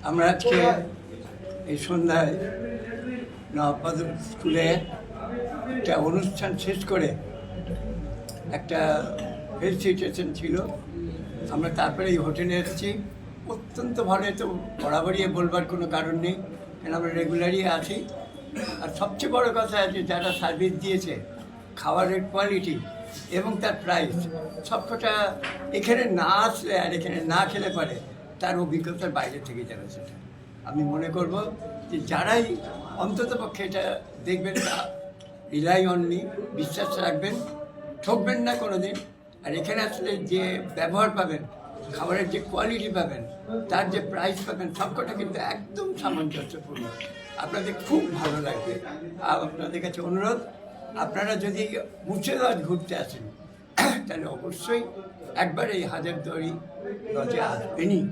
আমরা আজকে এই সন্ধ্যায় নবাব স্কুলে একটা অনুষ্ঠান শেষ করে একটা ফেলিসিটেশন ছিল। আমরা তারপরে এই হোটেলে এসেছি। অত্যন্ত ভালো, তো বরাবরই বলবার কোনো কারণ নেই, কেন আমরা রেগুলারই আছি। আর সবচেয়ে বড় কথা আছে, যারা সার্ভিস দিয়েছে, খাবারের কোয়ালিটি এবং তার প্রাইস, সবকটা এখানে না আসলে আর এখানে না খেলে পারে তার অভিজ্ঞতার বাইরে থেকে যাবে। সেটা আমি মনে করব যে যারাই অন্তত পক্ষে এটা দেখবেন, রিলাই অনলি, বিশ্বাস রাখবেন, ঠকবেন না কোনো দিন। আর এখানে আসলে যে ব্যবহার পাবেন, খাবারের যে কোয়ালিটি পাবেন, তার যে প্রাইস পাবেন, সবকটা কিন্তু একদম সামঞ্জস্যপূর্ণ। আপনাদের খুব ভালো লাগবে। আর আপনাদের কাছে অনুরোধ, আপনারা যদি মুর্শিদাবাদ ঘুরতে আসেন তাহলে অবশ্যই একবার এই হাজারদুয়ারি লজে আসবেনই।